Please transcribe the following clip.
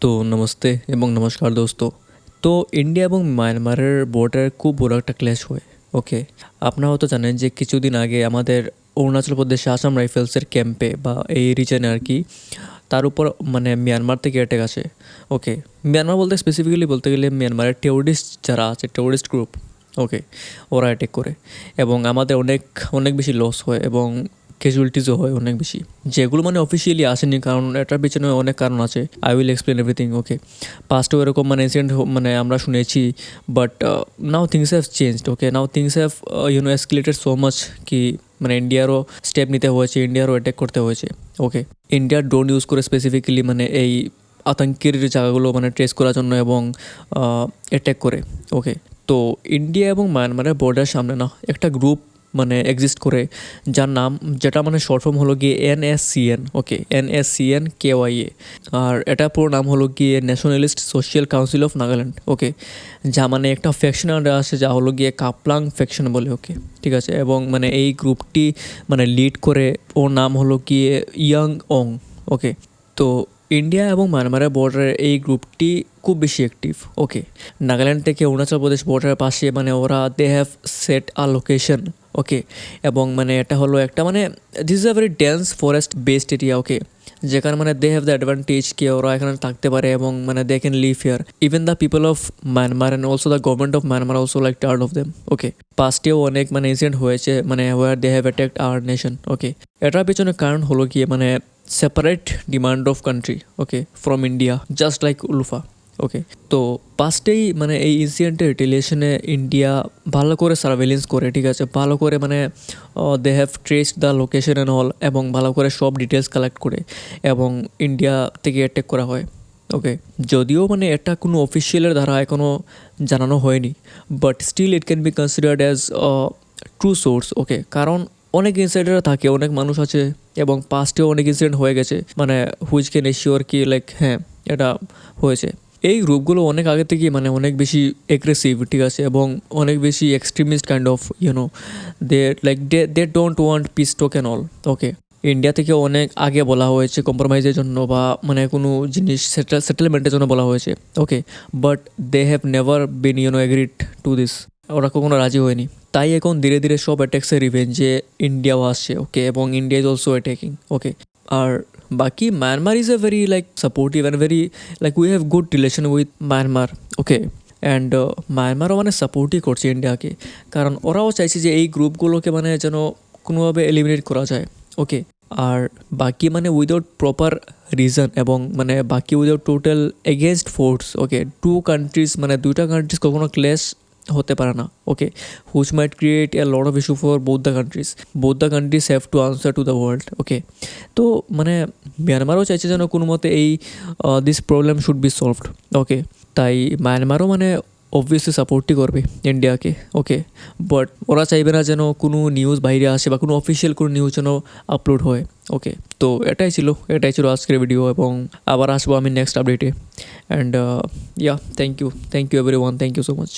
তো নমস্তে এবং নমস্কার দোস্ত। তো ইন্ডিয়া এবং মায়ানমারের বর্ডারে খুব বড় একটা ক্ল্যাশ হয়। ওকে, আপনারা হয়তো জানেন যে কিছুদিন আগে আমাদের অরুণাচল প্রদেশে আসাম রাইফেলসের ক্যাম্পে বা এই রিজনে আর কি, তার উপর মানে মিয়ানমার থেকে অ্যাটাক আসে। ওকে, মিয়ানমার বলতে স্পেসিফিক্যালি বলতে গেলে মিয়ানমারের টেরোরিস্ট যারা আছে, টেরোরিস্ট গ্রুপ, ওকে, ওরা অ্যাটাক করে এবং আমাদের অনেক অনেক বেশি লস হয় এবং ক্যাজুয়ালিটিসও হয় অনেক বেশি, যেগুলো মানে অফিসিয়ালি আসেনি, কারণ এটার পিছনে অনেক কারণ আছে। I will explain everything. Okay, পাস্টেও এরকম মানে ইনসিডেন্ট মানে আমরা শুনেছি, but now things have changed. Okay, now things have escalated so much কি মানে ইন্ডিয়ারও স্টেপ নিতে হয়েছে, ইন্ডিয়ারও অ্যাটাক করতে হয়েছে। ওকে, ইন্ডিয়ার ড্রোন ইউজ করে স্পেসিফিক্যালি মানে এই আতঙ্কের জায়গাগুলো মানে ট্রেস করার জন্য এবং অ্যাটাক করে। ওকে, তো ইন্ডিয়া এবং মায়ানমারের বর্ডার সামনে না একটা গ্রুপ মানে এক্সিস্ট করে, যার নাম যেটা মানে শর্ট ফর্ম হলো গিয়ে NSCN। ওকে, NSCN KYA, আর এটা পুরো নাম হলো গিয়ে nationalist social council of Nagaland. Okay, যা মানে একটা ফ্যাকশন আছে, যা হলো গিয়ে কাপলাং ফ্যাকশন বলে। ওকে, ঠিক আছে, এবং মানে এই গ্রুপটি মানে লিড করে, ওর নাম হলো গিয়ে ইয়াং অং। ওকে, তো ইন্ডিয়া এবং মায়ানমারের বর্ডারে এই গ্রুপটি খুব বেশি অ্যাক্টিভ। ওকে, নাগাল্যান্ড থেকে অরুণাচল প্রদেশ বর্ডারের পাশে মানে ওরা they have set a location. Okay, এবং মানে এটা হলো একটা মানে this is a very dense forest based area. Okay, যেখানে মানে দে হ্যাভ দ্য অ্যাডভান্টেজ কি ওরা এখানে থাকতে পারে এবং মানে they can live here. Even the people of Myanmar and also the government of Myanmar also like tired of them. Okay, পাস্টেও অনেক মানে ইনসিডেন্ট হয়েছে মানে war they have attacked our nation. Okay, এটার পেছনে কারণ হলো গিয়ে মানে separate demand of country. Okay, from India, just like ULFA. Okay, তো পাস্টেই মানে এই ইনসিডেন্টের রিলেশনে ইন্ডিয়া ভালো করে সার্ভেলেন্স করে, ঠিক আছে, ভালো করে মানে they have traced the location and all, এবং ভালো করে সব ডিটেলস কালেক্ট করে এবং ইন্ডিয়া থেকে অ্যাটাক করা হয়। ওকে, যদিও মানে এটা কোনো অফিসিয়ালের দ্বারা এখনও জানানো হয়নি, but still it can be considered as true source. Okay, কারণ অনেক ইনসাইডার থাকে, অনেক মানুষ আছে এবং পাস্টেও অনেক ইনসিডেন্ট হয়ে গেছে মানে হুইচ ক্যান এশিওর কি লাইক হ্যাঁ এটা হয়েছে। এই গ্রুপগুলো অনেক আগে থেকেই মানে অনেক বেশি এগ্রেসিভ, ঠিক আছে, এবং অনেক বেশি extremist kind of they like they don't want peace talk and all. Okay, India থেকে অনেক আগে বলা হয়েছে কম্প্রোমাইজের জন্য বা মানে কোনো জিনিস সেটেলমেন্টের জন্য বলা হয়েছে। Okay, but they have never been agreed to this, ওরা কখনো রাজি হয়নি। তাই এখন ধীরে ধীরে সব অ্যাটাক্সের রিভেঞ্জে ইন্ডিয়াও আসছে। ওকে, এবং India is also attacking. Okay, আর বাকি Myanmar is a very like supportive and very like we have good relation with Myanmar. Okay, and মায়ানমারও মানে সাপোর্টই করছে ইন্ডিয়াকে, কারণ ওরাও চাইছে যে এই গ্রুপগুলোকে মানে যেন কোনোভাবে এলিমিনেট করা যায়। ওকে, আর বাকি মানে উইদাউট প্রপার রিজন এবং মানে বাকি without total against force. Okay, two countries মানে দুইটা কান্ট্রিজ কখনো ক্ল্যাশ হতে পারে না। Okay, which might create a lot of issue for both the countries have to answer to the world. Okay, তো মানে মিয়ানমারও চাইছে যেন কোনো মতে এই this problem should be solved. Okay, তাই মায়ানমারও মানে অবভিয়াসলি সাপোর্টই করবে ইন্ডিয়াকে। ওকে, বাট ওরা চাইবে না যেন কোনো নিউজ বাইরে আসে বা কোনো অফিসিয়াল কোনো নিউজ যেন আপলোড হয়। ওকে, তো এটাই ছিল আজকের ভিডিও, এবং আবার আসবো আমি নেক্সট আপডেটে। And yeah, thank you everyone, thank you so much.